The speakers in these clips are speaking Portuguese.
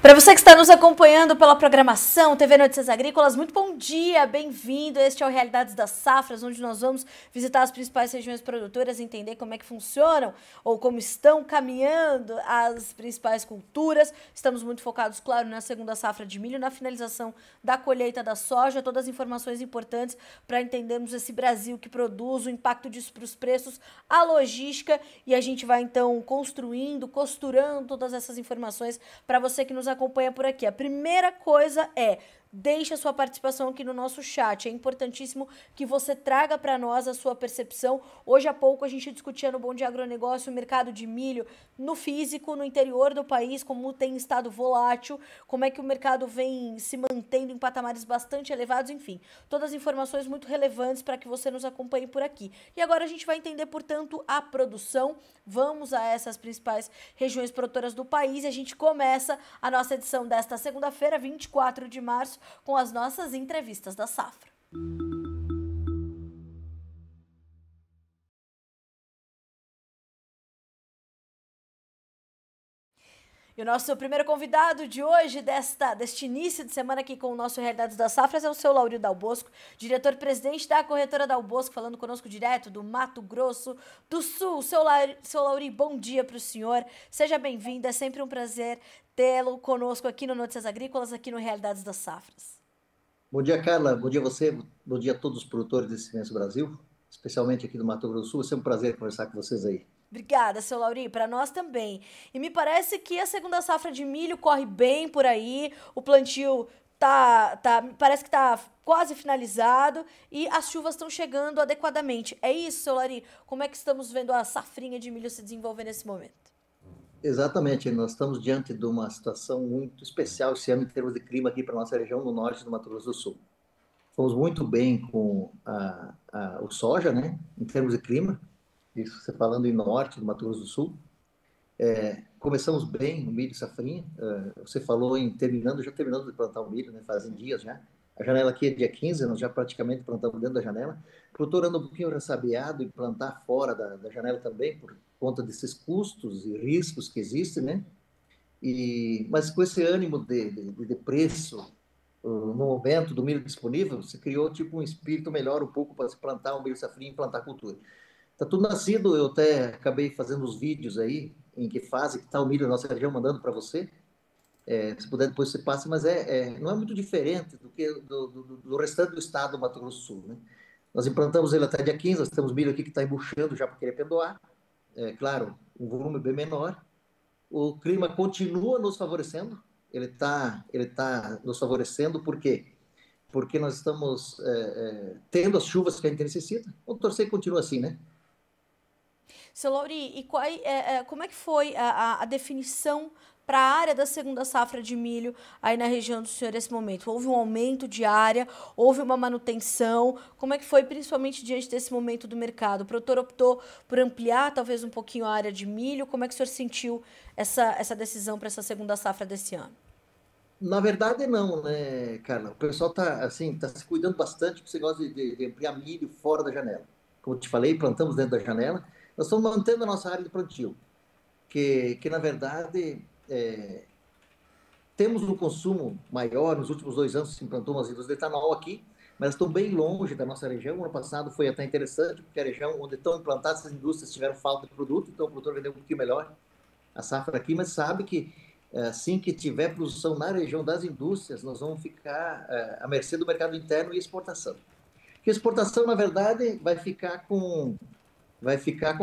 Para você que está nos acompanhando pela programação TV Notícias Agrícolas, muito bom dia, bem-vindo. Este é o Realidades das Safras, onde nós vamos visitar as principais regiões produtoras, entender como é que funcionam ou como estão caminhando as principais culturas. Estamos muito focados, claro, na segunda safra de milho, na finalização da colheita da soja, todas as informações importantes para entendermos esse Brasil que produz, o impacto disso para os preços, a logística, e a gente vai então construindo, costurando todas essas informações para você que nos acompanha por aqui. A primeira coisa é: deixe a sua participação aqui no nosso chat. É importantíssimo que você traga para nós a sua percepção. Hoje há pouco a gente discutia no Bom Dia Agronegócio o mercado de milho no físico, no interior do país, como tem estado volátil, como é que o mercado vem se mantendo em patamares bastante elevados, enfim. Todas as informações muito relevantes para que você nos acompanhe por aqui. E agora a gente vai entender, portanto, a produção. Vamos a essas principais regiões produtoras do país e a gente começa a nossa edição desta segunda-feira, 24 de março, com as nossas entrevistas da safra. E o nosso primeiro convidado de hoje, deste início de semana aqui com o nosso Realidades das Safras, é o seu Lauri Dal Bosco, diretor-presidente da corretora Dal Bosco, falando conosco direto do Mato Grosso do Sul. Seu Lauri, bom dia para o senhor, seja bem-vindo, é sempre um prazer tê-lo conosco aqui no Notícias Agrícolas, aqui no Realidades das Safras. Bom dia, Carla. Bom dia a você. Bom dia a todos os produtores desse imenso Brasil, especialmente aqui do Mato Grosso do Sul. É sempre um prazer conversar com vocês aí. Obrigada, seu Lauri, para nós também. E me parece que a segunda safra de milho corre bem por aí, o plantio parece que está quase finalizado e as chuvas estão chegando adequadamente. É isso, seu Lauri? Como é que estamos vendo a safrinha de milho se desenvolver nesse momento? Exatamente. Nós estamos diante de uma situação muito especial esse ano em termos de clima aqui para a nossa região no norte do Mato Grosso do Sul. Fomos muito bem com o soja, né, em termos de clima, isso você falando em norte do Mato Grosso do Sul. Começamos bem o milho safrinha. Você falou em já terminando de plantar o milho, né, fazem dias já. A janela aqui é dia 15, nós já praticamente plantamos dentro da janela. O produtor anda um pouquinho ressabiado em plantar fora da janela também, por conta desses custos e riscos que existem, né? Mas com esse ânimo de preço, no momento do milho disponível, se criou tipo um espírito melhor um pouco para se plantar o milho safrinha e plantar cultura. Tá tudo nascido, eu até acabei fazendo os vídeos aí, em que fase que está o milho na nossa região, mandando para você. Se puder depois você passa, mas não é muito diferente do que do restante do estado do Mato Grosso do Sul, né? Nós implantamos ele até dia 15, nós temos milho aqui que está embuchando já para querer pendoar. Claro, um volume bem menor. O clima continua nos favorecendo, ele tá nos favorecendo, por quê? Porque nós estamos tendo as chuvas que a gente necessita. Vamos torcer que continue assim, né? Seu Lauri, e como é que foi a definição para a área da segunda safra de milho aí na região do senhor nesse momento? Houve um aumento de área? Houve uma manutenção? Como é que foi, principalmente diante desse momento do mercado? O produtor optou por ampliar talvez um pouquinho a área de milho? Como é que o senhor sentiu essa decisão para essa segunda safra desse ano? Na verdade, não, né, Carla? O pessoal tá, assim, tá se cuidando bastante com esse negócio de ampliar milho fora da janela. Como eu te falei, plantamos dentro da janela. Nós estamos mantendo a nossa área de plantio, que na verdade, temos um consumo maior. Nos últimos 2 anos se implantou umas indústrias de etanol aqui, mas estão bem longe da nossa região. O ano passado foi até interessante, porque a região onde estão implantadas essas indústrias tiveram falta de produto, então o produtor vendeu um pouquinho melhor a safra aqui, mas sabe que assim que tiver produção na região das indústrias, nós vamos ficar à mercê do mercado interno e exportação. Porque exportação, na verdade, vai ficar com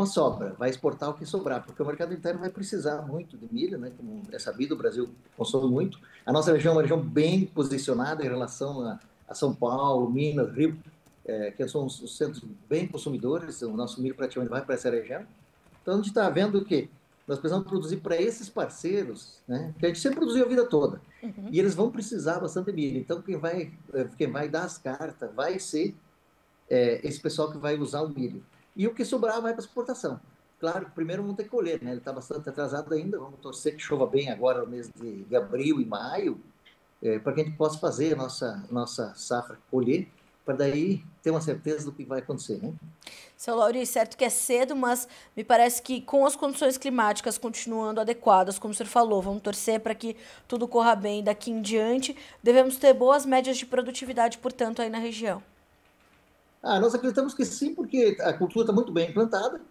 a sobra, vai exportar o que sobrar, porque o mercado interno vai precisar muito de milho, né? Como é sabido, o Brasil consome muito. A nossa região é uma região bem posicionada em relação a São Paulo, Minas, Rio, que são os centros bem consumidores. O nosso milho praticamente vai para essa região. Então a gente está vendo que nós precisamos produzir para esses parceiros, né? Que a gente sempre produziu a vida toda. E eles vão precisar bastante milho. Então quem vai dar as cartas vai ser esse pessoal que vai usar o milho. E o que sobrar vai para exportação. Claro que primeiro vamos ter que colher, né? Ele está bastante atrasado ainda. Vamos torcer que chova bem agora no mês de abril e maio, para que a gente possa fazer a nossa safra colher para daí ter uma certeza do que vai acontecer, né? Seu Lauri, certo que é cedo, mas me parece que com as condições climáticas continuando adequadas, como o senhor falou, vamos torcer para que tudo corra bem daqui em diante, devemos ter boas médias de produtividade, portanto, aí na região. Nós acreditamos que sim, porque a cultura está muito bem implantada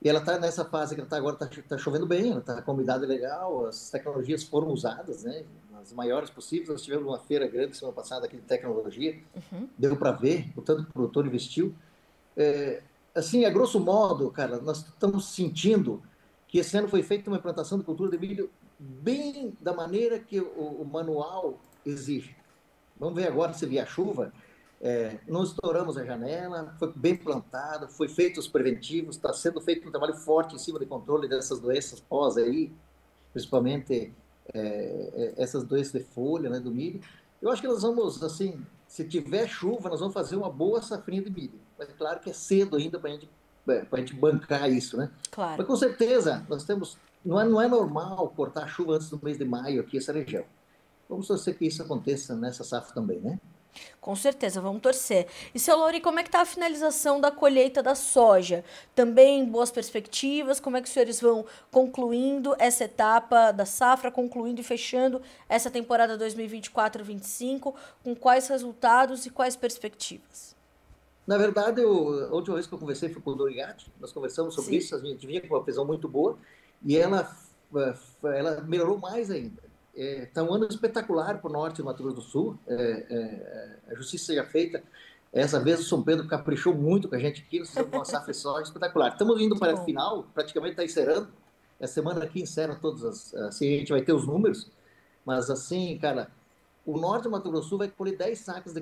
e ela está nessa fase que ela está agora, está chovendo bem, ela está com umidade legal, as tecnologias foram usadas, né, as maiores possíveis. Nós tivemos uma feira grande semana passada aqui de tecnologia, deu para ver o tanto que o produtor investiu. Assim, a grosso modo, cara, nós estamos sentindo que esse ano foi feita uma implantação de cultura de milho bem da maneira que o manual exige. Vamos ver agora se vier a chuva. Não estouramos a janela, foi bem plantado, foi feito os preventivos, está sendo feito um trabalho forte em cima de controle dessas doenças pós aí, principalmente essas doenças de folha, né, do milho. Eu acho que nós vamos, assim, se tiver chuva, nós vamos fazer uma boa safrinha de milho. Mas claro que é cedo ainda para a gente bancar isso, né? Claro. Mas com certeza, nós temos, não é normal cortar a chuva antes do mês de maio aqui, essa região. Vamos torcer que isso aconteça nessa safra também, né? Com certeza, vamos torcer. E, seu Lauri, como é que está a finalização da colheita da soja? Também boas perspectivas? Como é que os senhores vão concluindo essa etapa da safra, concluindo e fechando essa temporada 2024-25? Com quais resultados e quais perspectivas? Na verdade, a última vez que eu conversei foi com o Dorigatti, nós conversamos sobre Sim. isso, a gente vinha com uma visão muito boa, e ela melhorou mais ainda. Está um ano espetacular para o norte do Mato Grosso do Sul, a justiça seja feita. Essa vez o São Pedro caprichou muito com a gente aqui, nós fizemos uma safra de soja espetacular. Estamos indo Que para o bom. final, praticamente está encerrando. Essa semana aqui encerra todas assim, a gente vai ter os números, mas assim, cara, o norte do Mato Grosso do Sul vai colher 10 sacas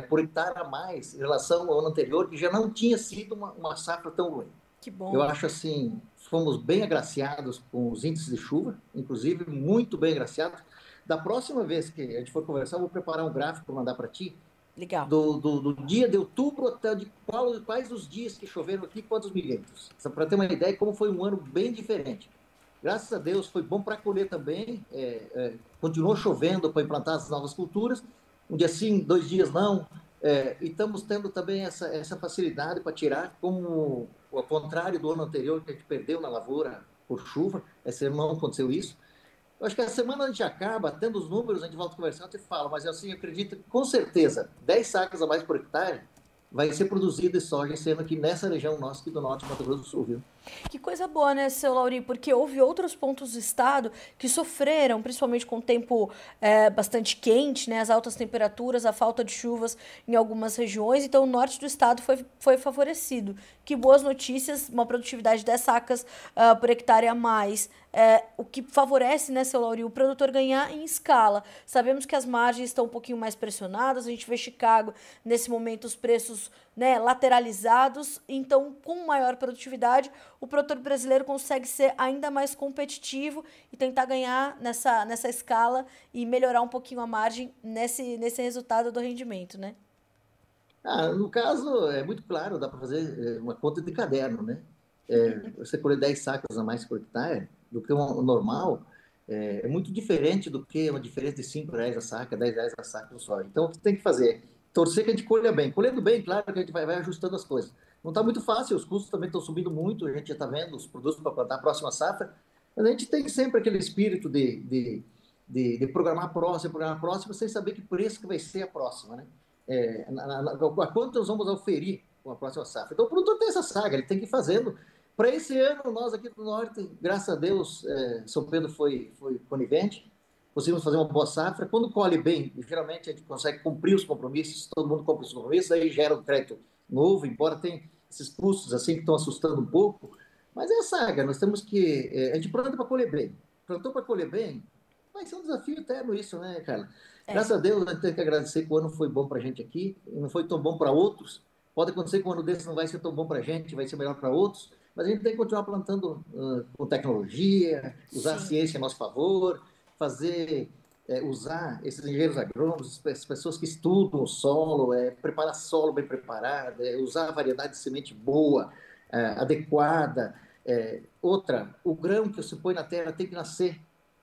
por hectare a mais em relação ao ano anterior, que já não tinha sido uma safra tão ruim. Que Eu bom. acho assim, fomos bem agraciados com os índices de chuva, inclusive muito bem agraciados. Da próxima vez que a gente for conversar, eu vou preparar um gráfico para mandar para ti, Legal. do dia de outubro até quais os dias que choveram aqui, quantos milímetros. Para ter uma ideia de como foi um ano bem diferente. Graças a Deus foi bom para colher também, continuou chovendo para implantar as novas culturas, um dia sim, 2 dias não, e estamos tendo também essa facilidade para tirar, como ao contrário do ano anterior, que a gente perdeu na lavoura por chuva, esse ano não aconteceu isso. Eu acho que a semana a gente acaba, tendo os números, a gente volta conversando e fala, mas assim, eu acredito que com certeza 10 sacas a mais por hectare vai ser produzido de soja esse ano aqui nessa região nossa aqui do norte do Mato Grosso do Sul, viu? Que coisa boa, né, seu Lauri? Porque houve outros pontos do estado que sofreram, principalmente com o tempo bastante quente, né, as altas temperaturas, a falta de chuvas em algumas regiões. Então, o norte do estado foi favorecido. Que boas notícias, uma produtividade de 10 sacas por hectare a mais. O que favorece, né, seu Lauri, o produtor ganhar em escala. Sabemos que as margens estão um pouquinho mais pressionadas, a gente vê Chicago, nesse momento, os preços, né, lateralizados, então com maior produtividade o produtor brasileiro consegue ser ainda mais competitivo e tentar ganhar nessa escala e melhorar um pouquinho a margem nesse resultado do rendimento, né? No caso, é muito claro, dá para fazer uma conta de caderno, né? Você colher 10 sacas a mais por hectare do que o normal, é muito diferente do que uma diferença de R$ 5 a saca, R$ 10 a saca no soja. Então, o que tem que fazer é torcer que a gente colha bem. Colhendo bem, claro que a gente vai ajustando as coisas. Não está muito fácil, os custos também estão subindo muito, a gente já está vendo os produtos para plantar a próxima safra, mas a gente tem sempre aquele espírito de programar a próxima, sem saber que preço que vai ser a próxima, né? A quanto nós vamos oferir com a próxima safra. Então, o produtor tem essa saga, ele tem que ir fazendo. Para esse ano, nós aqui do Norte, graças a Deus, São Pedro foi conivente, conseguimos fazer uma boa safra. Quando colhe bem, geralmente a gente consegue cumprir os compromissos, todo mundo cumpre os compromissos, aí gera um crédito novo, embora tenha esses custos assim que estão assustando um pouco. Mas é a saga, nós temos que. A gente planta para colher bem. Plantou para colher bem, vai ser um desafio eterno isso, né, cara? É. Graças a Deus, a gente tem que agradecer que o ano foi bom para a gente aqui, e não foi tão bom para outros. Pode acontecer que um ano desse não vai ser tão bom para a gente, vai ser melhor para outros, mas a gente tem que continuar plantando com tecnologia, usar a Sim. ciência a nosso favor, usar esses engenheiros agrônomos, as pessoas que estudam o solo, preparar solo bem preparado, usar a variedade de semente boa, adequada. Outra, o grão que você põe na terra tem que nascer.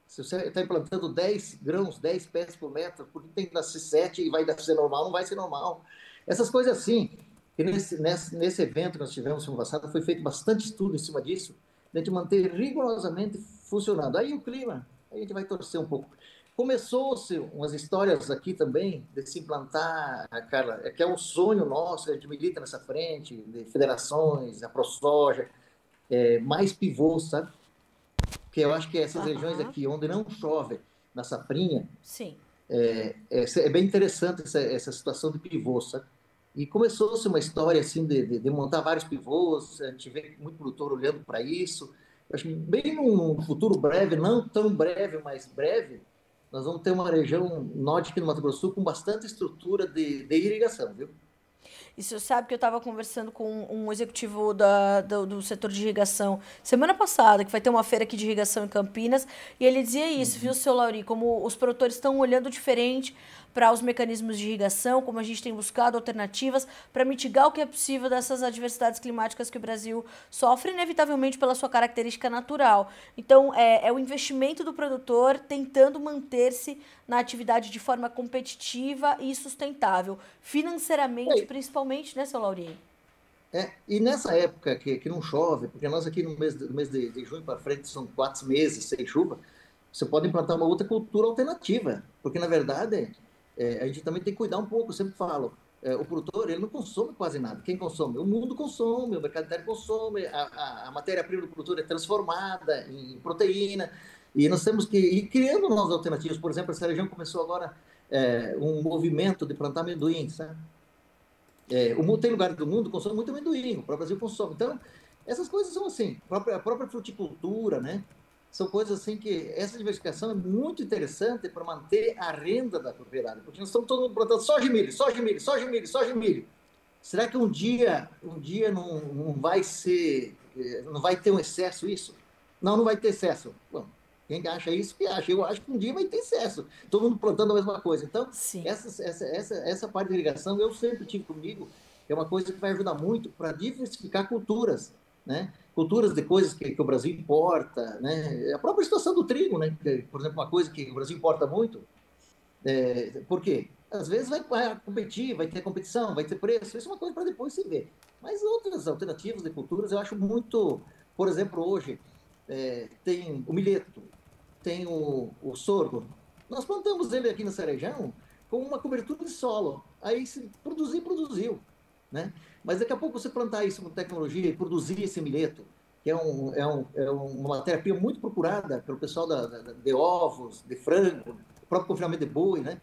Se você está implantando 10 grãos, 10 pés por metro, porque tem que nascer 7 e vai ser normal? Não vai ser normal. Essas coisas assim, que nesse evento que nós tivemos no ano passado, foi feito bastante estudo em cima disso, de a gente manter rigorosamente funcionando. Aí o clima, aí a gente vai torcer um pouco. Começou-se umas histórias aqui também de se implantar, Carla, que é um sonho nosso, a gente milita nessa frente, de federações, a ProSoja, mais pivôs, sabe? Porque eu acho que essas regiões Aham. aqui, onde não chove, na safrinha, Sim. é bem interessante essa situação de pivô, sabe? E começou-se uma história assim de montar vários pivôs, a gente vê muito produtor olhando para isso. Eu acho que bem num futuro breve, não tão breve, mas breve, nós vamos ter uma região norte aqui no Mato Grosso do Sul com bastante estrutura de irrigação, viu? E você sabe que eu estava conversando com um executivo do setor de irrigação semana passada, que vai ter uma feira aqui de irrigação em Campinas, e ele dizia isso, viu, Uhum. seu Lauri, como os produtores estão olhando diferente para os mecanismos de irrigação, como a gente tem buscado alternativas para mitigar o que é possível dessas adversidades climáticas que o Brasil sofre, inevitavelmente pela sua característica natural. Então, é o investimento do produtor tentando manter-se na atividade de forma competitiva e sustentável, financeiramente, principalmente, né, seu Lauri? E nessa época que não chove, porque nós aqui no mês de junho para frente são 4 meses sem chuva, você pode implantar uma outra cultura alternativa, porque na verdade a gente também tem que cuidar um pouco, eu sempre falo, o produtor ele não consome quase nada, quem consome? O mundo consome, o mercado interno consome, a matéria-prima do produtor é transformada em proteína, e nós temos que ir criando novas alternativas, por exemplo, essa região começou agora um movimento de plantar amendoim, sabe? O mundo tem lugares do mundo que consome muito amendoim, o próprio Brasil consome. Então, essas coisas são assim, a própria fruticultura, né? São coisas assim que essa diversificação é muito interessante para manter a renda da propriedade, porque nós estamos todo mundo plantando soja e milho, soja e milho, soja e milho, soja e milho. Será que um dia não vai ser, não vai ter um excesso isso? Não, não vai ter excesso. Bom, quem acha isso, que acha. Eu acho que um dia vai ter excesso. Todo mundo plantando a mesma coisa. Então, Sim. essa parte de irrigação eu sempre tive comigo, é uma coisa que vai ajudar muito para diversificar culturas, né? Culturas de coisas que o Brasil importa, né? A própria situação do trigo, né? Por exemplo, uma coisa que o Brasil importa muito, por quê? Às vezes vai competir, vai ter competição, vai ter preço, isso é uma coisa para depois se ver. Mas outras alternativas de culturas eu acho muito, por exemplo, hoje tem o milheto, tem o sorgo. Nós plantamos ele aqui na Cerejão com uma cobertura de solo. Aí se produzir, produziu. Né? Mas daqui a pouco você plantar isso com tecnologia e produzir esse milheto, que é uma matéria-prima muito procurada pelo pessoal de ovos, de frango, o próprio confinamento de boi, né?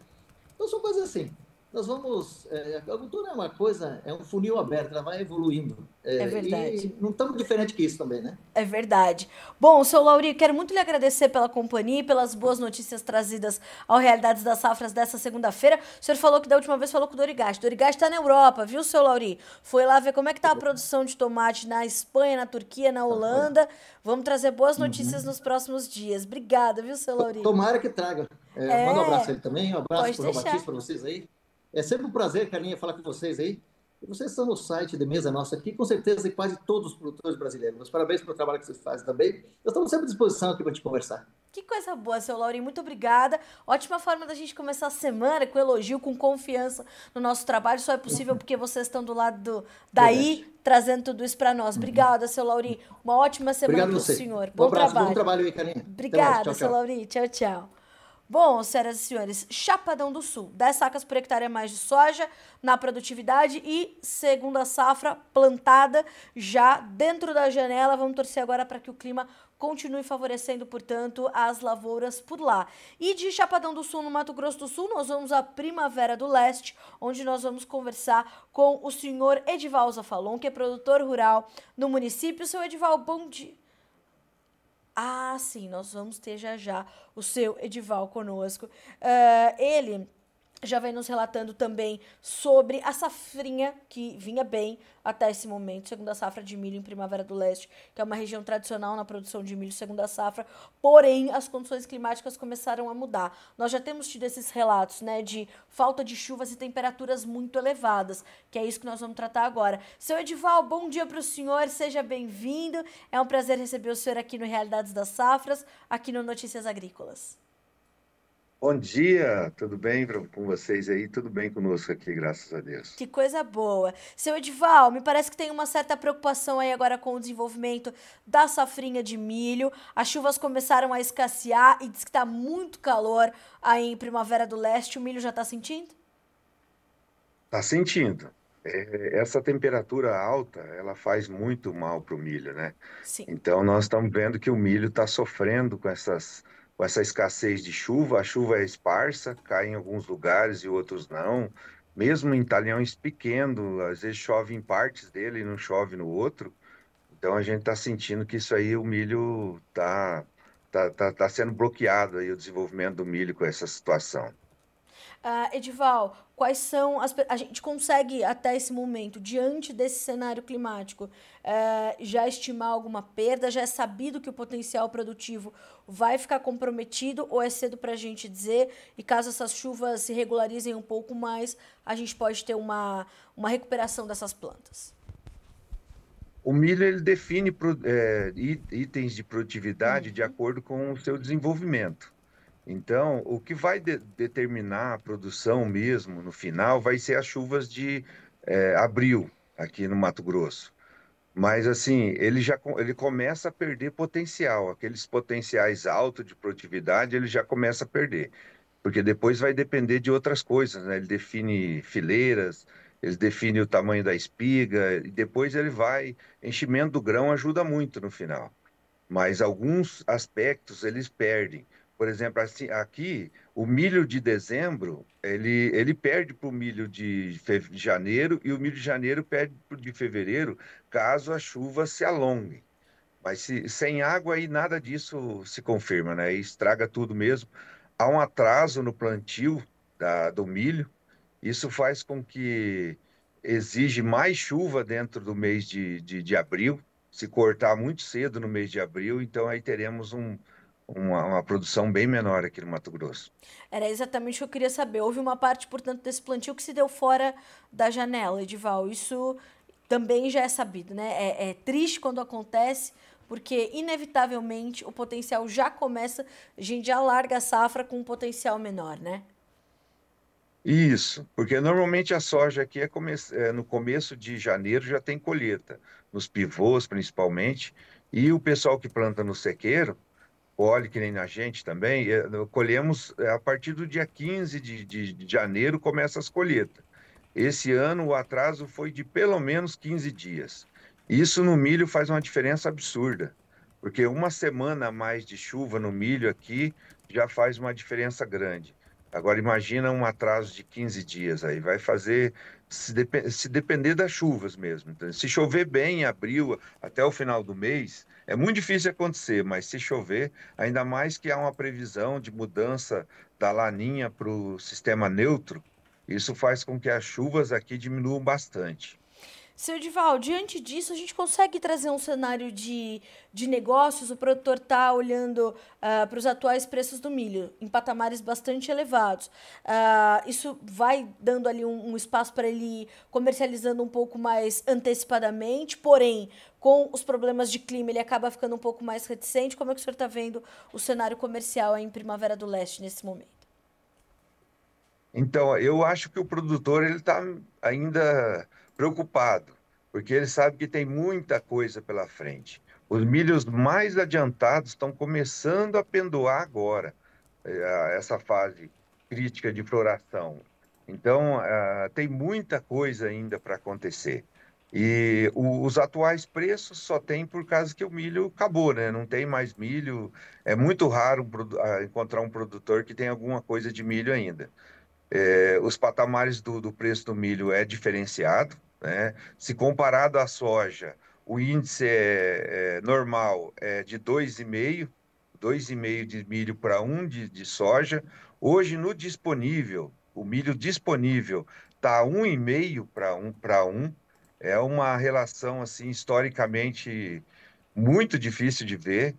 Então são coisas assim. Nós vamos. A agricultura é uma coisa, é um funil aberto, ela vai evoluindo. É verdade. E não estamos diferente que isso também, né? É verdade. Bom, seu Lauri, quero muito lhe agradecer pela companhia e pelas boas notícias trazidas ao Realidades das Safras dessa segunda-feira. O senhor falou que da última vez falou com o Dorigast. O Dorigast está na Europa, viu, seu Lauri? Foi lá ver como é que tá a produção de tomate na Espanha, na Turquia, na Tá, olha. Holanda. Vamos trazer boas notícias Uhum. nos próximos dias. Obrigada, viu, seu Lauri? Tomara que traga. Manda um abraço É, a ele também, um abraço pode para o João deixar. Batista, para vocês aí. É sempre um prazer, Carlinha, falar com vocês aí. E vocês estão no site de Mesa Nossa aqui, com certeza, e quase todos os produtores brasileiros. Mas parabéns pelo trabalho que vocês fazem também. Nós estamos sempre à disposição aqui para te conversar. Que coisa boa, seu Laurinho. Muito obrigada. Ótima forma da gente começar a semana com elogio, com confiança no nosso trabalho. Só é possível porque vocês estão do lado Verdade. daí, trazendo tudo isso para nós. Uhum. Obrigada, seu Laurinho. Uma ótima semana Obrigado a para o você. senhor. Um Bom abraço, bom trabalho. trabalho aí, Carlinha. Até mais. Obrigada, Tchau, seu tchau. Laurinho. Tchau, tchau. Bom, senhoras e senhores, Chapadão do Sul, 10 sacas por hectare a mais de soja na produtividade e segunda safra plantada já dentro da janela. Vamos torcer agora para que o clima continue favorecendo, portanto, as lavouras por lá. E de Chapadão do Sul, no Mato Grosso do Sul, nós vamos à Primavera do Leste, onde nós vamos conversar com o senhor Edival Zafalon, que é produtor rural no município. Seu Edival, bom dia. Ah, sim, nós vamos ter já já o seu Edival conosco. Ele já vem nos relatando também sobre a safrinha que vinha bem até esse momento, segunda safra de milho em Primavera do Leste, que é uma região tradicional na produção de milho segunda safra, porém as condições climáticas começaram a mudar. Nós já temos tido esses relatos, né, de falta de chuvas e temperaturas muito elevadas, que é isso que nós vamos tratar agora. Seu Edival, bom dia para o senhor, seja bem-vindo. É um prazer receber o senhor aqui no Realidades das Safras, aqui no Notícias Agrícolas. Bom dia, tudo bem com vocês aí? Tudo bem conosco aqui, graças a Deus. Que coisa boa. Seu Edival, me parece que tem uma certa preocupação aí agora com o desenvolvimento da safrinha de milho. As chuvas começaram a escassear e diz que tá muito calor aí em Primavera do Leste. O milho já tá sentindo? Tá sentindo? Essa temperatura alta, ela faz muito mal para o milho, né? Sim. Então, nós estamos vendo que o milho está sofrendo com essa escassez de chuva. A chuva é esparsa, cai em alguns lugares e outros não. Mesmo em talhões pequenos, às vezes chove em partes dele e não chove no outro. Então, a gente está sentindo que isso aí, o milho tá sendo bloqueado aí, o desenvolvimento do milho com essa situação. Edival, quais são a gente consegue até esse momento, diante desse cenário climático, já estimar alguma perda? Já é sabido que o potencial produtivo vai ficar comprometido ou é cedo para a gente dizer? E caso essas chuvas se regularizem um pouco mais, a gente pode ter uma recuperação dessas plantas? O milho ele define itens de produtividade de acordo com o seu desenvolvimento. Então, o que vai determinar a produção mesmo no final vai ser as chuvas de abril aqui no Mato Grosso. Mas assim, ele começa a perder potencial, aqueles potenciais altos de produtividade ele já começa a perder, porque depois vai depender de outras coisas, né? Ele define fileiras, ele define o tamanho da espiga, e depois ele vai. Enchimento do grão ajuda muito no final, mas alguns aspectos eles perdem. Por exemplo, assim, aqui, o milho de dezembro, ele perde para o milho de janeiro e o milho de janeiro perde para o de fevereiro, caso a chuva se alongue. Mas sem água aí nada disso se confirma, né? Aí estraga tudo mesmo. Há um atraso no plantio do milho. Isso faz com que exige mais chuva dentro do mês de abril. Se cortar muito cedo no mês de abril, então aí teremos uma produção bem menor aqui no Mato Grosso. Era exatamente o que eu queria saber. Houve uma parte, portanto, desse plantio que se deu fora da janela, Edival. Isso também já é sabido, né? É triste quando acontece, porque inevitavelmente o potencial já começa, a gente já larga a safra com um potencial menor, né? Isso, porque normalmente a soja aqui no começo de janeiro já tem colheita, nos pivôs principalmente, e o pessoal que planta no sequeiro, colhe que nem a gente também, colhemos a partir do dia 15 de janeiro começa as colheitas. Esse ano o atraso foi de pelo menos 15 dias. Isso no milho faz uma diferença absurda, porque uma semana a mais de chuva no milho aqui já faz uma diferença grande. Agora imagina um atraso de 15 dias aí, vai fazer, se depender das chuvas mesmo. Então, se chover bem em abril até o final do mês, é muito difícil acontecer, mas se chover, ainda mais que há uma previsão de mudança da laninha para o sistema neutro, isso faz com que as chuvas aqui diminuam bastante. Seu Dival, diante disso, a gente consegue trazer um cenário de negócios? O produtor está olhando para os atuais preços do milho, em patamares bastante elevados. Isso vai dando ali um espaço para ele ir comercializando um pouco mais antecipadamente, porém, com os problemas de clima, ele acaba ficando um pouco mais reticente. Como é que o senhor está vendo o cenário comercial aí em Primavera do Leste nesse momento? Então, eu acho que o produtor ele está ainda preocupado, porque ele sabe que tem muita coisa pela frente. Os milhos mais adiantados estão começando a pendoar agora, essa fase crítica de floração. Então, tem muita coisa ainda para acontecer. E os atuais preços só tem por causa que o milho acabou, né? Não tem mais milho. É muito raro encontrar um produtor que tem alguma coisa de milho ainda. Os patamares do preço do milho é diferenciado, né? Se comparado à soja, o índice normal é de 2,5 de milho para um de soja. Hoje, no disponível, o milho disponível está 1,5 para um. É uma relação, assim, historicamente muito difícil de ver.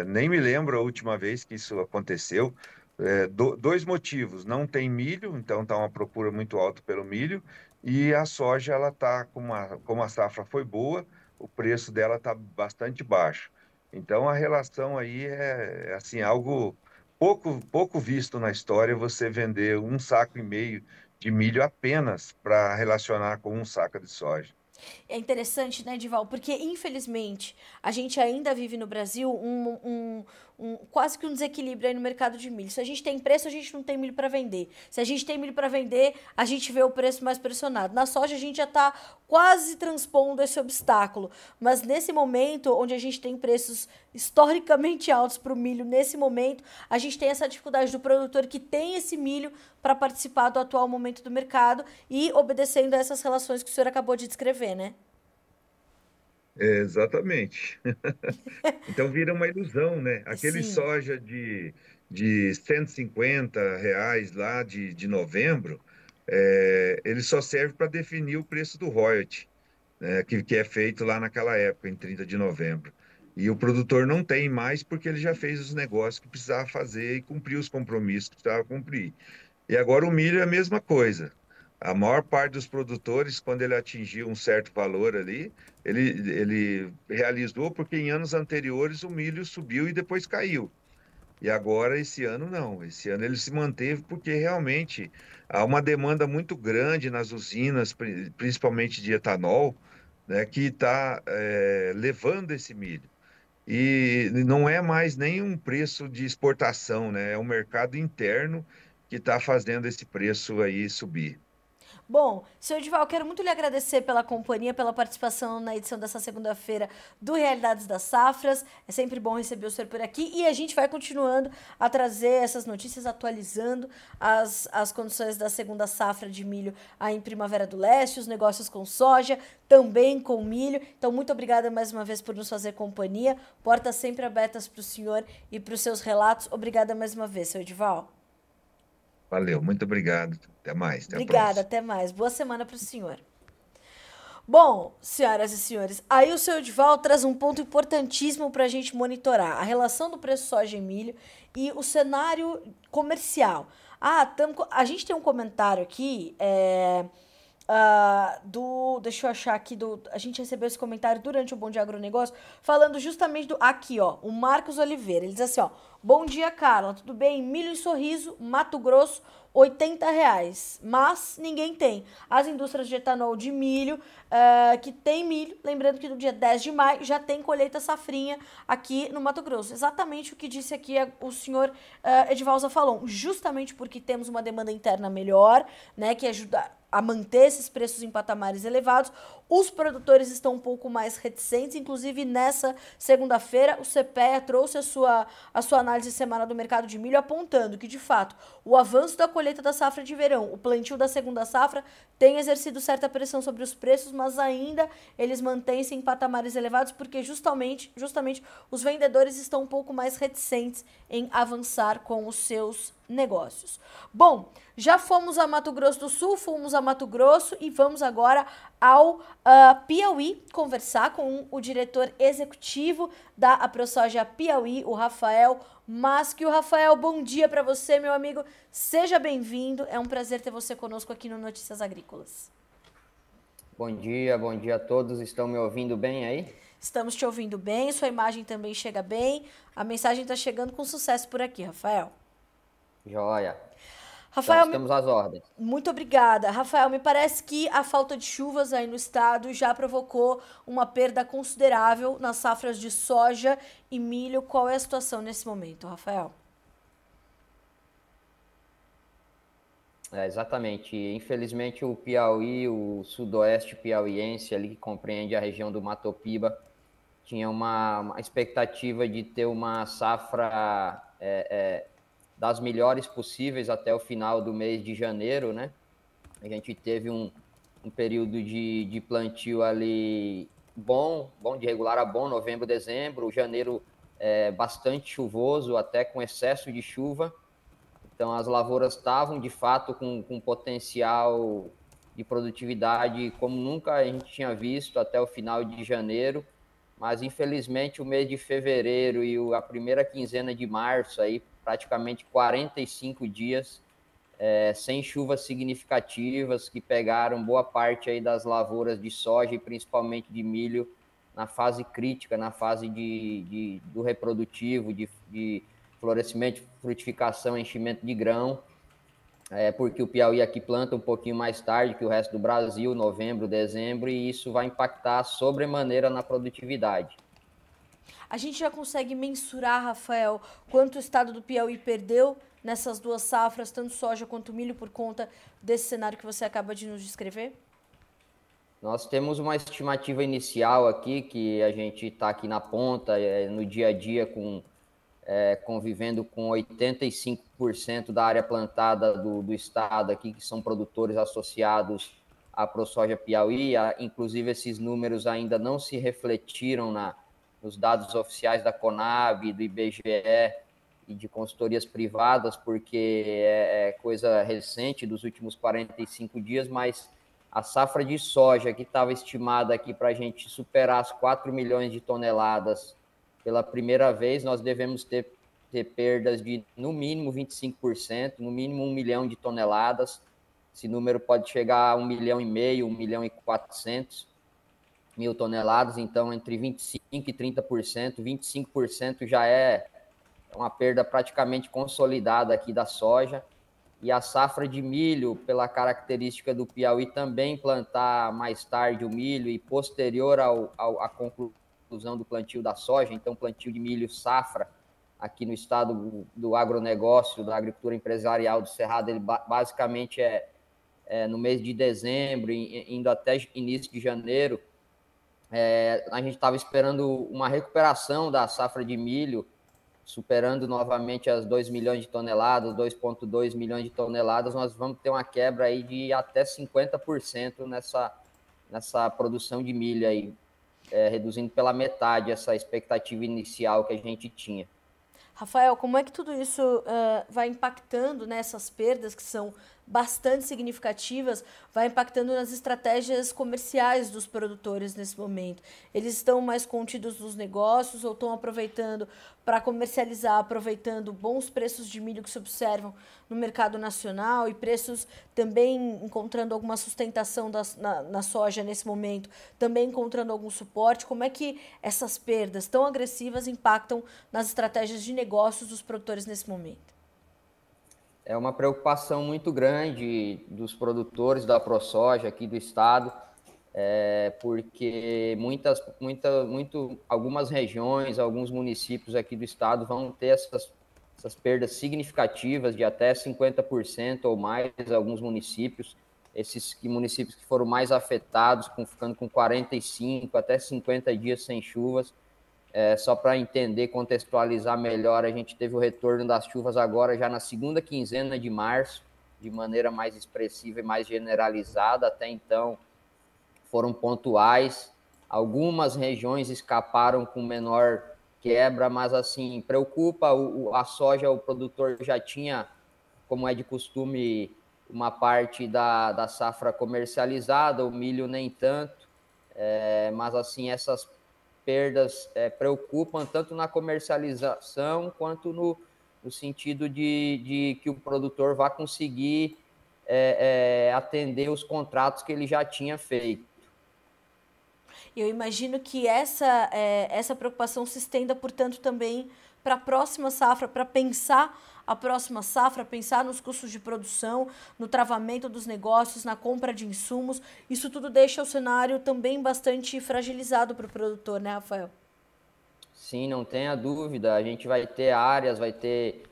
Nem me lembro a última vez que isso aconteceu. Dois motivos: não tem milho, então está uma procura muito alta pelo milho, e a soja ela está como a safra foi boa, o preço dela está bastante baixo. Então a relação aí é assim algo pouco visto na história você vender 1,5 saco de milho apenas para relacionar com 1 saco de soja. É interessante, né, Dival? Porque, infelizmente, a gente ainda vive no Brasil quase que um desequilíbrio aí no mercado de milho. Se a gente tem preço, a gente não tem milho para vender. Se a gente tem milho para vender, a gente vê o preço mais pressionado. Na soja, a gente já está quase transpondo esse obstáculo. Mas nesse momento, onde a gente tem preços historicamente altos para o milho, nesse momento, a gente tem essa dificuldade do produtor que tem esse milho para participar do atual momento do mercado e obedecendo a essas relações que o senhor acabou de descrever, né? Exatamente. Então vira uma ilusão, né? Aquele Sim. soja de R$ 150 lá de novembro, ele só serve para definir o preço do royalty, né? Que é feito lá naquela época, em 30 de novembro. E o produtor não tem mais porque ele já fez os negócios que precisava fazer e cumpriu os compromissos que precisava cumprir. E agora o milho é a mesma coisa. A maior parte dos produtores, quando ele atingiu um certo valor ali, ele realizou porque em anos anteriores o milho subiu e depois caiu. E agora, esse ano, não. Esse ano ele se manteve porque realmente há uma demanda muito grande nas usinas, principalmente de etanol, né, que está levando esse milho. E não é mais nem um preço de exportação, né? É um mercado interno que está fazendo esse preço aí subir. Bom, senhor Edival, quero muito lhe agradecer pela companhia, pela participação na edição dessa segunda-feira do Realidades das Safras. É sempre bom receber o senhor por aqui e a gente vai continuando a trazer essas notícias, atualizando as condições da segunda safra de milho aí em Primavera do Leste, os negócios com soja, também com milho. Então, muito obrigada mais uma vez por nos fazer companhia. Portas sempre abertas para o senhor e para os seus relatos. Obrigada mais uma vez, senhor Edival. Valeu, muito obrigado. Até mais, até a Obrigada, próxima. até mais. Boa semana para o senhor. Bom, senhoras e senhores, aí o seu Edival traz um ponto importantíssimo para a gente monitorar: a relação do preço soja e milho e o cenário comercial. A gente tem um comentário aqui deixa eu achar aqui, a gente recebeu esse comentário durante o Bom Dia Agronegócio, falando justamente aqui, ó, o Marcos Oliveira, ele diz assim, ó: bom dia, Carla, tudo bem? Milho em Sorriso, Mato Grosso, R$ 80, mas ninguém tem. As indústrias de etanol de milho, que tem milho, lembrando que no dia 10 de maio já tem colheita safrinha aqui no Mato Grosso. Exatamente o que disse aqui o senhor Edivalza falou, justamente porque temos uma demanda interna melhor, né, que ajuda a manter esses preços em patamares elevados, os produtores estão um pouco mais reticentes. Inclusive, nessa segunda-feira, o CPEA trouxe a sua análise semanal do mercado de milho, apontando que, de fato, o avanço da colheita da safra de verão, o plantio da segunda safra, tem exercido certa pressão sobre os preços, mas ainda eles mantêm-se em patamares elevados, porque justamente os vendedores estão um pouco mais reticentes em avançar com os seus negócios. Bom, já fomos a Mato Grosso do Sul, fomos a Mato Grosso e vamos agora ao Piauí conversar com o diretor executivo da AproSoja Piauí, o Rafael Maschio. Rafael, bom dia para você, meu amigo. Seja bem-vindo. É um prazer ter você conosco aqui no Notícias Agrícolas. Bom dia a todos. Estão me ouvindo bem aí? Estamos te ouvindo bem, sua imagem também chega bem. A mensagem está chegando com sucesso por aqui, Rafael. Joia. Rafael, então, estamos às ordens. Muito obrigada. Rafael, me parece que a falta de chuvas aí no estado já provocou uma perda considerável nas safras de soja e milho. Qual é a situação nesse momento, Rafael? Exatamente. Infelizmente, o Piauí, o sudoeste piauiense, ali que compreende a região do Mato Piba, tinha uma expectativa de ter uma safra das melhores possíveis até o final do mês de janeiro, né? A gente teve um período de plantio ali bom de regular a bom, novembro, dezembro, janeiro bastante chuvoso, até com excesso de chuva. Então, as lavouras estavam, de fato, com potencial de produtividade como nunca a gente tinha visto até o final de janeiro, mas, infelizmente, o mês de fevereiro e a primeira quinzena de março, aí, praticamente 45 dias sem chuvas significativas, que pegaram boa parte aí das lavouras de soja e principalmente de milho na fase crítica, na fase do reprodutivo, de florescimento, frutificação, enchimento de grão, porque o Piauí aqui planta um pouquinho mais tarde que o resto do Brasil, novembro, dezembro, e isso vai impactar sobremaneira na produtividade. A gente já consegue mensurar, Rafael, quanto o estado do Piauí perdeu nessas duas safras, tanto soja quanto milho, por conta desse cenário que você acaba de nos descrever? Nós temos uma estimativa inicial aqui, que a gente está aqui na ponta, no dia a dia, convivendo com 85% da área plantada do estado aqui, que são produtores associados à ProSoja Piauí. Inclusive, esses números ainda não se refletiram nos dados oficiais da Conab, do IBGE e de consultorias privadas, porque é coisa recente, dos últimos 45 dias, mas a safra de soja, que estava estimada aqui para a gente superar as 4 milhões de toneladas pela primeira vez, nós devemos ter perdas de, no mínimo, 25%, no mínimo 1 milhão de toneladas. Esse número pode chegar a 1,5 milhão, 1 milhão e 400 mil toneladas, então entre 25% e 30%, 25% já é uma perda praticamente consolidada aqui da soja. E a safra de milho, pela característica do Piauí também plantar mais tarde o milho e posterior à conclusão do plantio da soja, então plantio de milho safra aqui no estado do agronegócio, da agricultura empresarial do Cerrado, ele basicamente no mês de dezembro, indo até início de janeiro. A gente estava esperando uma recuperação da safra de milho, superando novamente as 2 milhões de toneladas, 2,2 milhões de toneladas, nós vamos ter uma quebra aí de até 50% nessa produção de milho aí, reduzindo pela metade essa expectativa inicial que a gente tinha. Rafael, como é que tudo isso vai impactando nessas perdas, que são bastante significativas, vai impactando nas estratégias comerciais dos produtores nesse momento? Eles estão mais contidos nos negócios ou estão aproveitando para comercializar, aproveitando bons preços de milho que se observam no mercado nacional e preços também encontrando alguma sustentação na soja nesse momento, também encontrando algum suporte? Como é que essas perdas tão agressivas impactam nas estratégias de negócios dos produtores nesse momento? É uma preocupação muito grande dos produtores da ProSoja aqui do estado, porque algumas regiões, alguns municípios aqui do estado vão ter essas perdas significativas de até 50% ou mais, alguns municípios. Esses municípios que foram mais afetados, ficando com 45 até 50 dias sem chuvas. Só para entender, contextualizar melhor, a gente teve o retorno das chuvas agora já na segunda quinzena de março, de maneira mais expressiva e mais generalizada. Até então foram pontuais, algumas regiões escaparam com menor quebra, mas assim, preocupa a soja, o produtor já tinha, como é de costume, uma parte da safra comercializada, o milho nem tanto, mas assim, essas perdas preocupam tanto na comercialização quanto no sentido de que o produtor vá conseguir atender os contratos que ele já tinha feito. Eu imagino que essa preocupação se estenda, portanto, também para a próxima safra, para pensar a próxima safra, pensar nos custos de produção, no travamento dos negócios, na compra de insumos. Isso tudo deixa o cenário também bastante fragilizado para o produtor, né, Rafael? Sim, não tenha dúvida. A gente vai ter áreas, vai ter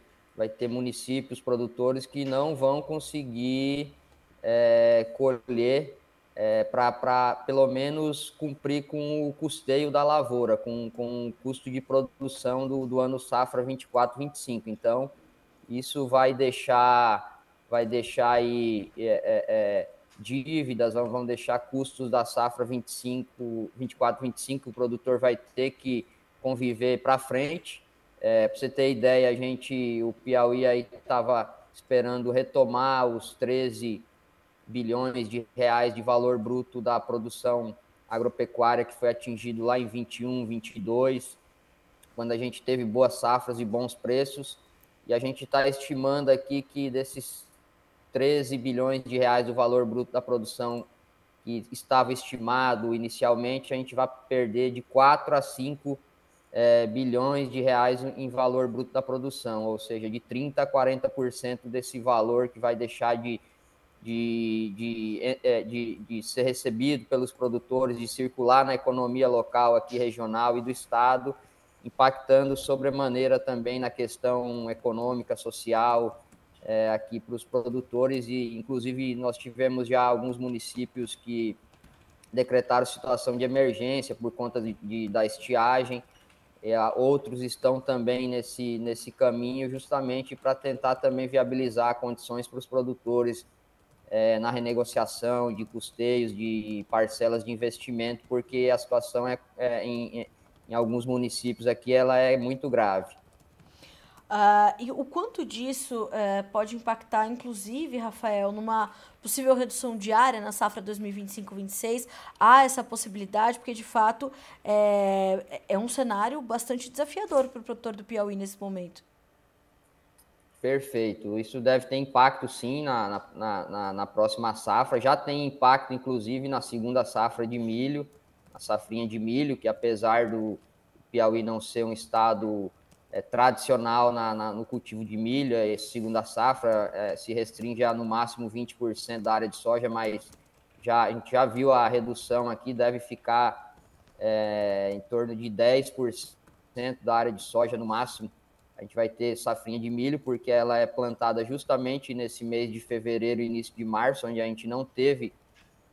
municípios, produtores que não vão conseguir colher para pelo menos cumprir com o custeio da lavoura, com o custo de produção do ano safra 24-25. Então, isso vai deixar aí dívidas, vão deixar custos da safra 24-25, o produtor vai ter que conviver para frente. Para você ter ideia, o Piauí aí estava esperando retomar os 13 bilhões de reais de valor bruto da produção agropecuária que foi atingido lá em 21, 22, quando a gente teve boas safras e bons preços, e a gente está estimando aqui que desses 13 bilhões de reais do valor bruto da produção que estava estimado inicialmente, a gente vai perder de 4 a 5 bilhões de reais em valor bruto da produção, ou seja, de 30% a 40% desse valor que vai deixar de ser recebido pelos produtores, de circular na economia local aqui regional e do estado, impactando sobremaneira também na questão econômica, social, aqui para os produtores. E inclusive nós tivemos já alguns municípios que decretaram situação de emergência por conta da estiagem. Outros estão também nesse caminho, justamente para tentar também viabilizar condições para os produtores na renegociação de custeios, de parcelas de investimento, porque a situação em alguns municípios aqui ela é muito grave. E o quanto disso pode impactar, inclusive, Rafael, numa possível redução diária na safra 2025-26? Há essa possibilidade, porque, de fato, é um cenário bastante desafiador para o produtor do Piauí nesse momento. Perfeito. Isso deve ter impacto, sim, na próxima safra. Já tem impacto, inclusive, na segunda safra de milho, a safrinha de milho, que apesar do Piauí não ser um estado tradicional no cultivo de milho, a segunda safra se restringe a no máximo 20% da área de soja, mas a gente já viu a redução aqui, deve ficar em torno de 10% da área de soja no máximo. A gente vai ter safrinha de milho, porque ela é plantada justamente nesse mês de fevereiro e início de março, onde a gente não teve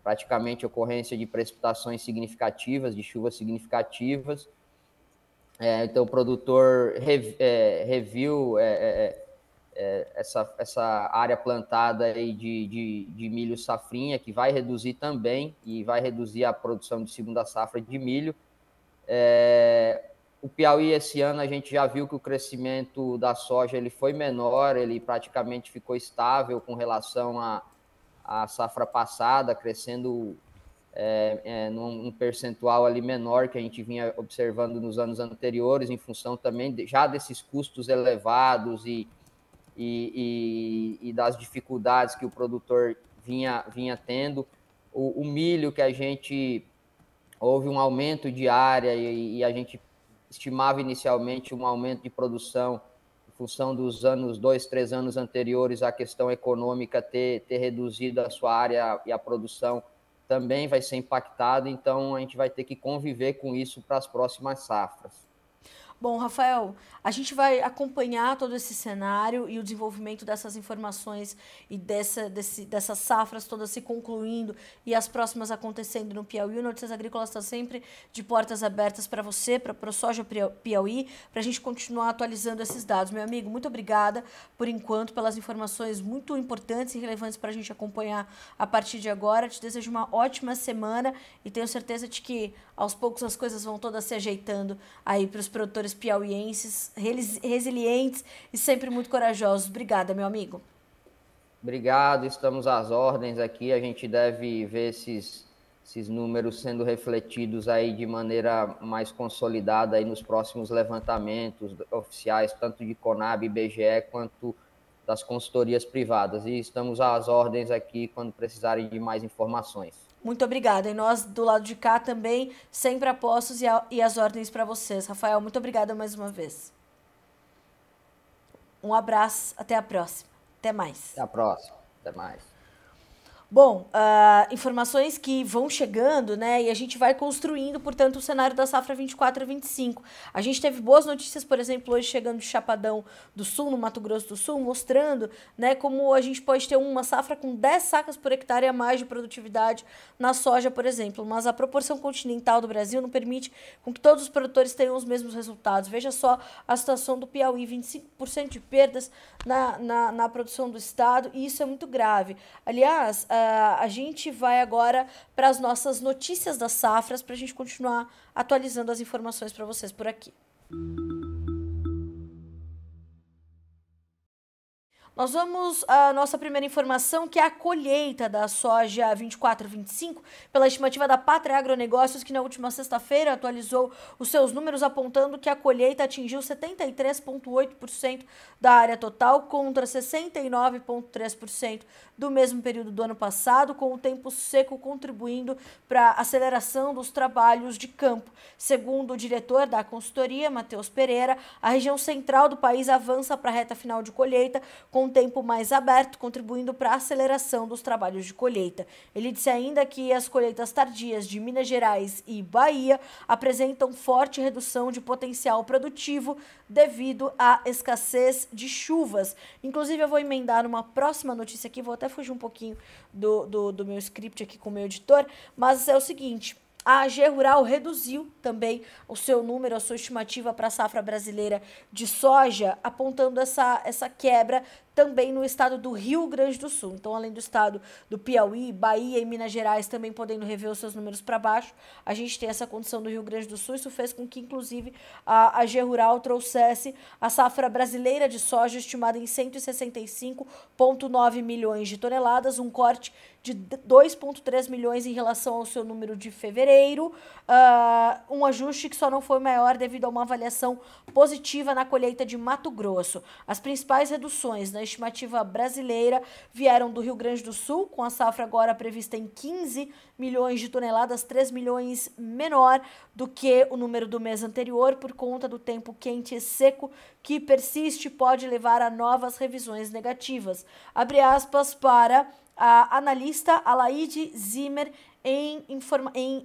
praticamente ocorrência de precipitações significativas, de chuvas significativas. Então, o produtor reviu essa área plantada aí de milho safrinha, que vai reduzir também, e vai reduzir a produção de segunda safra de milho. O Piauí, esse ano, a gente já viu que o crescimento da soja ele foi menor, ele praticamente ficou estável com relação à safra passada, crescendo num percentual ali menor que a gente vinha observando nos anos anteriores, em função também já desses custos elevados e das dificuldades que o produtor vinha tendo. O milho, que a gente houve um aumento de área e a gente estimava inicialmente um aumento de produção em função dos 2-3 anos anteriores, a questão econômica ter reduzido a sua área e a produção também vai ser impactada, então a gente vai ter que conviver com isso para as próximas safras. Bom, Rafael, a gente vai acompanhar todo esse cenário e o desenvolvimento dessas informações e dessas safras todas se concluindo e as próximas acontecendo no Piauí. O Notícias Agrícolas está sempre de portas abertas para você, para o Soja Piauí, para a gente continuar atualizando esses dados. Meu amigo, muito obrigada por enquanto pelas informações muito importantes e relevantes para a gente acompanhar a partir de agora. Te desejo uma ótima semana e tenho certeza de que aos poucos as coisas vão todas se ajeitando aí para os produtores piauienses, resilientes e sempre muito corajosos. Obrigada, meu amigo. Obrigado, estamos às ordens aqui. A gente deve ver esses números sendo refletidos aí de maneira mais consolidada aí nos próximos levantamentos oficiais, tanto de Conab, IBGE, quanto das consultorias privadas. E estamos às ordens aqui quando precisarem de mais informações. Muito obrigada. E nós, do lado de cá, também, sempre apostos e as ordens para vocês. Rafael, muito obrigada mais uma vez. Um abraço, até a próxima. Até mais. Até a próxima. Até mais. Bom, informações que vão chegando, né, e a gente vai construindo, portanto, o cenário da safra 24 a 25. A gente teve boas notícias, por exemplo, hoje chegando de Chapadão do Sul, no Mato Grosso do Sul, mostrando, né, como a gente pode ter uma safra com 10 sacas por hectare a mais de produtividade na soja, por exemplo. Mas a proporção continental do Brasil não permite com que todos os produtores tenham os mesmos resultados. Veja só a situação do Piauí, 25% de perdas na produção do estado, e isso é muito grave. Aliás, a gente vai agora para as nossas notícias das safras, para a gente continuar atualizando as informações para vocês por aqui. Nós vamos à nossa primeira informação, que é a colheita da soja 24-25, pela estimativa da Pátria Agronegócios, que na última sexta-feira atualizou os seus números, apontando que a colheita atingiu 73,8% da área total, contra 69,3% do mesmo período do ano passado, com o tempo seco contribuindo para a aceleração dos trabalhos de campo. Segundo o diretor da consultoria, Matheus Pereira, a região central do país avança para a reta final de colheita, com um tempo mais aberto, contribuindo para a aceleração dos trabalhos de colheita. Ele disse ainda que as colheitas tardias de Minas Gerais e Bahia apresentam forte redução de potencial produtivo devido à escassez de chuvas. Inclusive, eu vou emendar uma próxima notícia aqui, vou até fugir um pouquinho do meu script aqui com o meu editor, mas é o seguinte: a AG Rural reduziu também o seu número, a sua estimativa para a safra brasileira de soja, apontando essa quebra também no estado do Rio Grande do Sul. Então, além do estado do Piauí, Bahia e Minas Gerais também podendo rever os seus números para baixo, a gente tem essa condição do Rio Grande do Sul. Isso fez com que, inclusive, a AG Rural trouxesse a safra brasileira de soja estimada em 165,9 milhões de toneladas, um corte de 2,3 milhões em relação ao seu número de fevereiro, um ajuste que só não foi maior devido a uma avaliação positiva na colheita de Mato Grosso. As principais reduções na estimativa brasileira vieram do Rio Grande do Sul, com a safra agora prevista em 15 milhões de toneladas, 3 milhões menor do que o número do mês anterior, por conta do tempo quente e seco que persiste, pode levar a novas revisões negativas. Abre aspas para a analista Alaide Zimmer em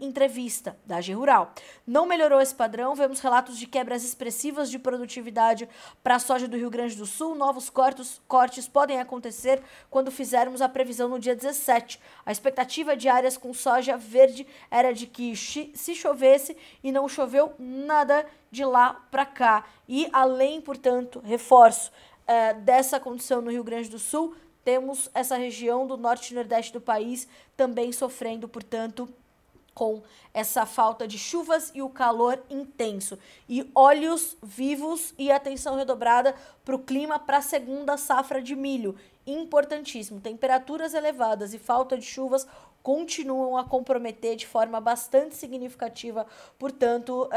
entrevista da AG Rural. Não melhorou esse padrão, vemos relatos de quebras expressivas de produtividade para a soja do Rio Grande do Sul. Novos cortes podem acontecer quando fizermos a previsão no dia 17. A expectativa de áreas com soja verde era de que se chovesse, e não choveu nada de lá para cá. E além, portanto, reforço dessa condição no Rio Grande do Sul, temos essa região do norte e nordeste do país também sofrendo, portanto, com essa falta de chuvas e o calor intenso. E olhos vivos e atenção redobrada para o clima para a segunda safra de milho. Importantíssimo. Temperaturas elevadas e falta de chuvas continuam a comprometer de forma bastante significativa, portanto,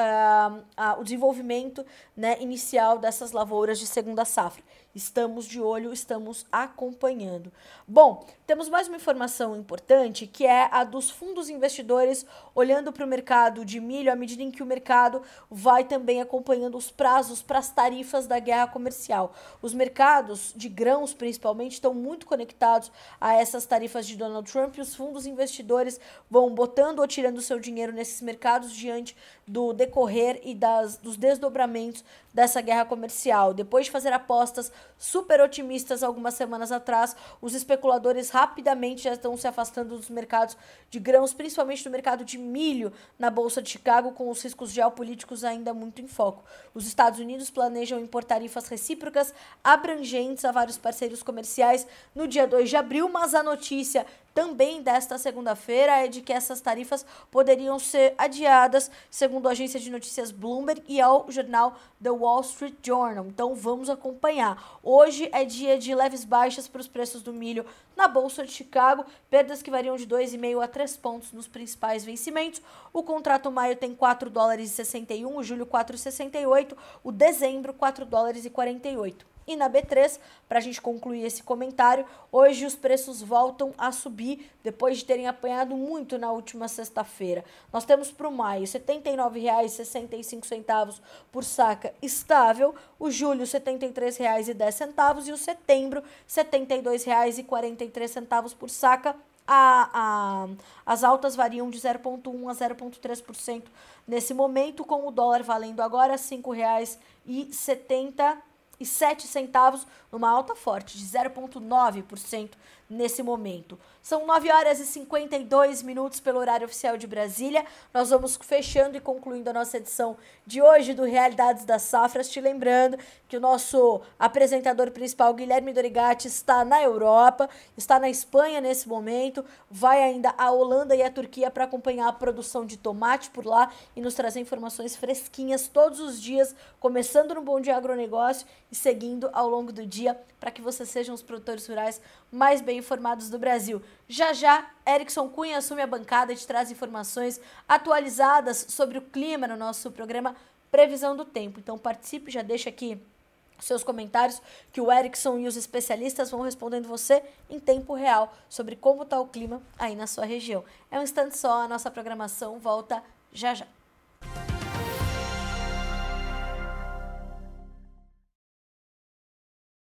o desenvolvimento, né, inicial dessas lavouras de segunda safra. Estamos de olho, estamos acompanhando. Bom, temos mais uma informação importante, que é a dos fundos investidores olhando para o mercado de milho, à medida em que o mercado vai também acompanhando os prazos para as tarifas da guerra comercial. Os mercados de grãos, principalmente, estão muito conectados a essas tarifas de Donald Trump, e os fundos investidores vão botando ou tirando seu dinheiro nesses mercados diante do decorrer e dos desdobramentos dessa guerra comercial. Depois de fazer apostas super otimistas algumas semanas atrás, os especuladores rapidamente já estão se afastando dos mercados de grãos, principalmente do mercado de milho na Bolsa de Chicago, com os riscos geopolíticos ainda muito em foco. Os Estados Unidos planejam impor tarifas recíprocas abrangentes a vários parceiros comerciais no dia 2 de abril, mas a notícia também desta segunda-feira é de que essas tarifas poderiam ser adiadas, segundo a agência de notícias Bloomberg e ao jornal The Wall Street Journal. Então vamos acompanhar. Hoje é dia de leves baixas para os preços do milho na Bolsa de Chicago, perdas que variam de 2,5 a 3 pontos nos principais vencimentos. O contrato maio tem $4,61, o julho 4,68, o dezembro $4,48. E na B3, para a gente concluir esse comentário, hoje os preços voltam a subir depois de terem apanhado muito na última sexta-feira. Nós temos para o maio R$ 79,65 por saca estável, o julho R$ 73,10 e o setembro R$ 72,43 por saca. As altas variam de 0,1% a 0,3% nesse momento, com o dólar valendo agora R$ 5,77, numa alta forte de 0,9% nesse momento. São 9h52 pelo horário oficial de Brasília. Nós vamos fechando e concluindo a nossa edição de hoje do Realidades das Safras. Te lembrando que o nosso apresentador principal, Guilherme Dorigatti, está na Europa, está na Espanha nesse momento, vai ainda à Holanda e à Turquia para acompanhar a produção de tomate por lá e nos trazer informações fresquinhas todos os dias, começando no Bom Dia Agronegócio e seguindo ao longo do dia, para que vocês sejam os produtores rurais mais bem informados do Brasil. Já já, Erickson Cunha assume a bancada e te traz informações atualizadas sobre o clima no nosso programa Previsão do Tempo. Então participe, já deixa aqui seus comentários que o Erickson e os especialistas vão respondendo você em tempo real sobre como está o clima aí na sua região. É um instante só, a nossa programação volta já já.